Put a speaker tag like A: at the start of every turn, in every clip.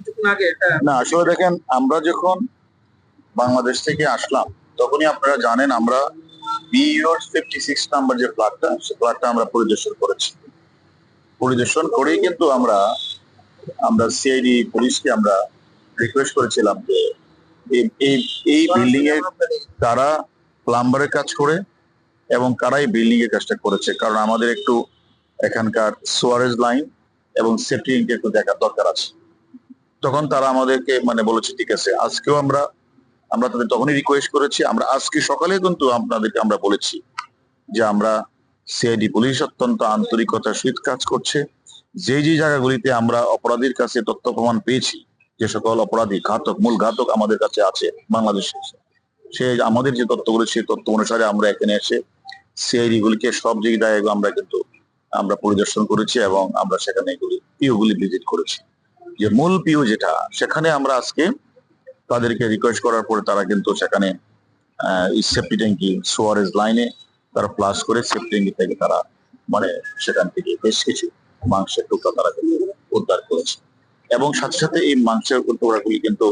A: কিছুক্ষণ আগে
B: না আসলে দেখেন, আমরা যখন বাংলাদেশ থেকে আসলাম তখনই আপনারা জানেন আমরা বিইউর 56 নাম্বার যে ফ্ল্যাটটা, সে ফ্ল্যাটটা আমরা পরিদর্শন করেছি। পরিদর্শন করেই কিন্তু আমরা আমরা সিআইডি পুলিশকে আমরা রিকোয়েস্ট করেছিলাম যে এই এই এই বিল্ডিং এর কারা প্লাম্বারের কাজ করে এবং কারাই বিল্ডিং এর কাজটা করেছে, কারণ আমাদের একটু এখানকার সোয়ারেজ লাইন এবং সেফটি একটু দেখার দরকার আছে। তখন তারা আমাদেরকে বলেছে ঠিক আছে, আজকেও আমরা আমরা তাদের তখনই রিকোয়েস্ট করেছি। আমরা আজকে সকালে কিন্তু আপনাদেরকে আমরা বলেছি যে আমরা সিআইডি পুলিশ অত্যন্ত আন্তরিকতার সহিত কাজ করছে। যে যে জায়গাগুলিতে আমরা অপরাধীর কাছে তথ্য প্রমাণ পেয়েছি, যে সকল অপরাধী মূল ঘাতক আমাদের কাছে আছে বাংলাদেশে, সে আমাদের যে তথ্যগুলো সেই তথ্য অনুসারে আমরা এখানে এসে সিআইডি গুলিকে সব জায়গায় আমরা পরিদর্শন করেছি এবং আমরা সেখানে এগুলি পিওগুলি ভিজিট করেছি। যে মূল পিও যেটা, সেখানে আমরা আজকে তাদেরকে রিকোয়েস্ট করার পরে তারা কিন্তু সেখানে সেফটি ট্যাঙ্কি সোয়ারেজ লাইনে তারা প্লাস করে সেফটি ট্যাঙ্কি থেকে তারা সেখান থেকে বেশ কিছু মাংসের টুকরা তারা কিন্তু উদ্ধার করেছে। এবং সাথে সাথে এই মাংসের টুকরাগুলি কিন্তু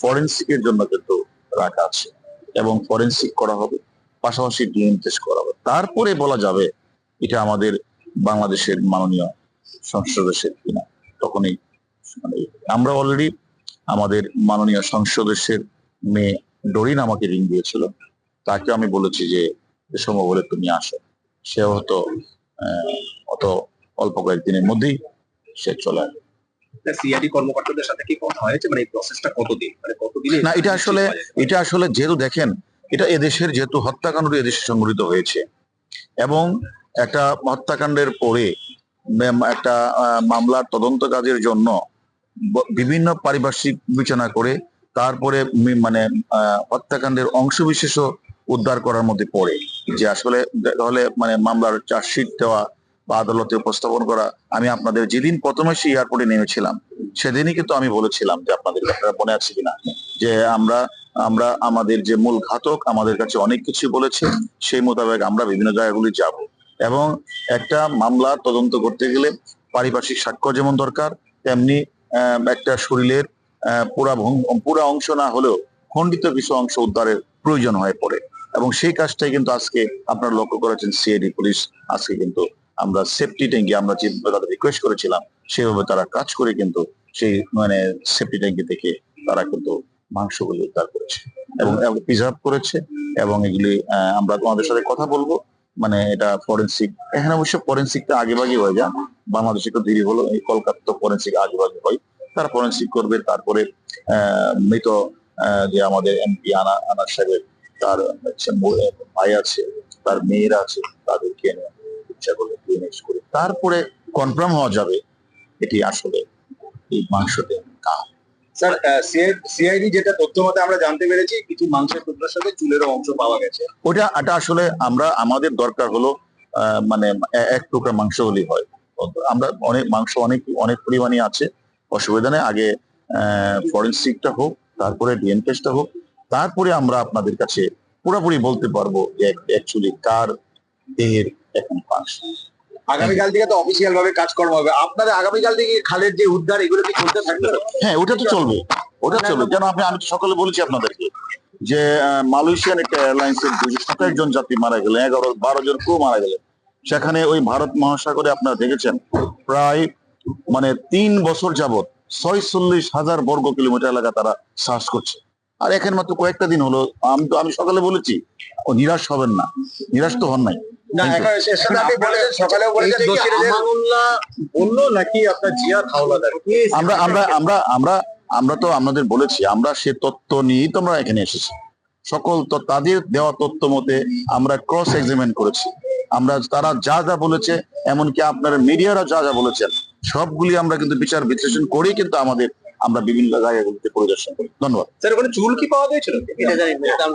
B: ফরেন্সিকের জন্য কিন্তু রাখা আছে এবং ফরেন্সিক করা হবে, পাশাপাশি ডিএনএ টেস্ট করা হবে, তারপরে বলা যাবে এটা আমাদের বাংলাদেশের মাননীয় সংসদ সদস্যের কিনা। তখনই আমরা অলরেডি আমাদের মাননীয় সংসদ সদস্যের মেয়ে ডরিন আমাকে রিং দিয়েছিল, তাকে আমি বলেছি যে সম্ভব হলে তুমি আসো। সে হয়তো অত অল্প কয়েকদিনের মধ্যেই সে চলে আসবে।
A: সিআইডি কর্মকর্তাদের সাথে কি কথা হয়েছে, এই প্রসেসটা কতদিন, কতদিনে?
B: না, এটা আসলে যেহেতু দেখেন, এটা এদেশের যেহেতু হত্যাকাণ্ড এদেশে সংঘটিত হয়েছে এবং একটা হত্যাকাণ্ডের পরে একটা মামলার তদন্ত কাজের জন্য বিভিন্ন পারিপার্শ্বিক বিবেচনা করে তারপরে হত্যাকাণ্ডের অংশ বিশেষ উদ্ধার করার মধ্যে পড়ে যে আসলে তাহলে মামলার চার্জশিট দেওয়া বা আদালতে উপস্থাপন করা। আমি আপনাদের যেদিন প্রথমে সেই এয়ারপোর্টে নেমেছিলাম সেদিনই কিন্তু আমি বলেছিলাম যে আপনাদের আপনারা মনে আছে কিনা, যে আমরা আমরা আমাদের যে মূল ঘাতক আমাদের কাছে অনেক কিছু বলেছে, সেই মোতাবেক আমরা বিভিন্ন জায়গাগুলি যাব এবং একটা মামলা তদন্ত করতে গেলে পারিপার্শ্বিক সাক্ষ্য যেমন দরকার, তেমনি একটা শরীরের পুরা অংশ না হলেও খণ্ডিত কিছু অংশ উদ্ধারের প্রয়োজন হয়ে পড়ে। এবং সেই কাজটাই কিন্তু আজকে আপনারা লক্ষ্য করেছেন, সিআইডি পুলিশ আজকে কিন্তু আমরা সেফটি ট্যাঙ্কি আমরা যে তাদের রিকোয়েস্ট করেছিলাম সেভাবে তারা কাজ করে কিন্তু সেই সেফটি ট্যাঙ্কি থেকে তারা কিন্তু মাংসগুলি উদ্ধার করেছে এবং প্রিজার্ভ করেছে। এবং এগুলি আমরা তোমাদের সাথে কথা বলবো, এটা ফরেন্সিক, এখানে অবশ্য ফরেন্সিকটা আগেভাগে হয়ে যায়, বাংলাদেশে একটু দেরি হলো, এই কলকাতা ফরেন্সিক আগেভাগে হয়, তারা ফরেন্সিক করবে। তারপরে মৃত যে আমাদের এমপি আনার সাহেবের তার ভাই আছে, তার মেয়েরা আছে, তাদেরকে ইচ্ছা করলে করে তারপরে কনফার্ম হওয়া যাবে এটি আসলে এই মাংসতে কার।
A: স্যার, সিআইডি যেটা তথ্য মতে আমরা জানতে পেরেছি, কিছু মাংসের টুকরার সাথে চুলেরও অংশ পাওয়া গেছে।
B: এটা আসলে আমাদের দরকার হলো এক টুকরা মাংস হলেই হয়। আমরা অনেক মাংস অনেক পরিমাণে আছে, অসুবিধা নেই। আগে ফরেন্সিকটা হোক, তারপরে ডিএনএ টেস্টটা হোক, তারপরে আমরা আপনাদের কাছে পুরোপুরি বলতে পারবো যে অ্যাকচুয়ালি কার দেহের এখন মাংস।
A: আগামীকাল থেকে তো অফিসিয়াল ভাবে কাজকর্ম হবে আপনাদের। আগামীকাল থেকে খালের যে উদ্ধার এগুলো কি চলতে থাকবে?
B: হ্যাঁ, ওটা তো চলবে, ওটা চলবে। কেন আমি তো সকালে বলেছি আপনাদেরকে যে মালয়েশিয়ান একটা এয়ারলাইন্সের 227 জন যাত্রী মারা গেলেন, 11-12 জন ক্রু মারা গেলেন। সেখানে ওই ভারত মহাসাগরে আপনারা দেখেছেন প্রায় 3 বছর যাবত 46,000 বর্গ কিলোমিটার এলাকা তারা সার্চ করছে। আর এখন মাত্র কয়েকটা দিন হলো। আমি সকালে বলেছি নিরাশ হবেন না, নিরাশ তো হন নাই। আমরা তো আপনাদের বলেছি, আমরা সে তথ্য নিয়েই তো আমরা এখানে এসেছি। সকল তাদের দেওয়া তথ্য মতে আমরা ক্রস এক্সামিন করেছি। আমরা তারা যা যা বলেছে, এমনকি আপনারা মিডিয়ারা যা যা বলেছেন, সবগুলি আমরা কিন্তু বিচার বিশ্লেষণ করেই কিন্তু আমরা বিভিন্ন জায়গাগুলিতে পরিদর্শন করি। ধন্যবাদ।
A: স্যার, ওখানে চুল কি পাওয়া গিয়েছিল?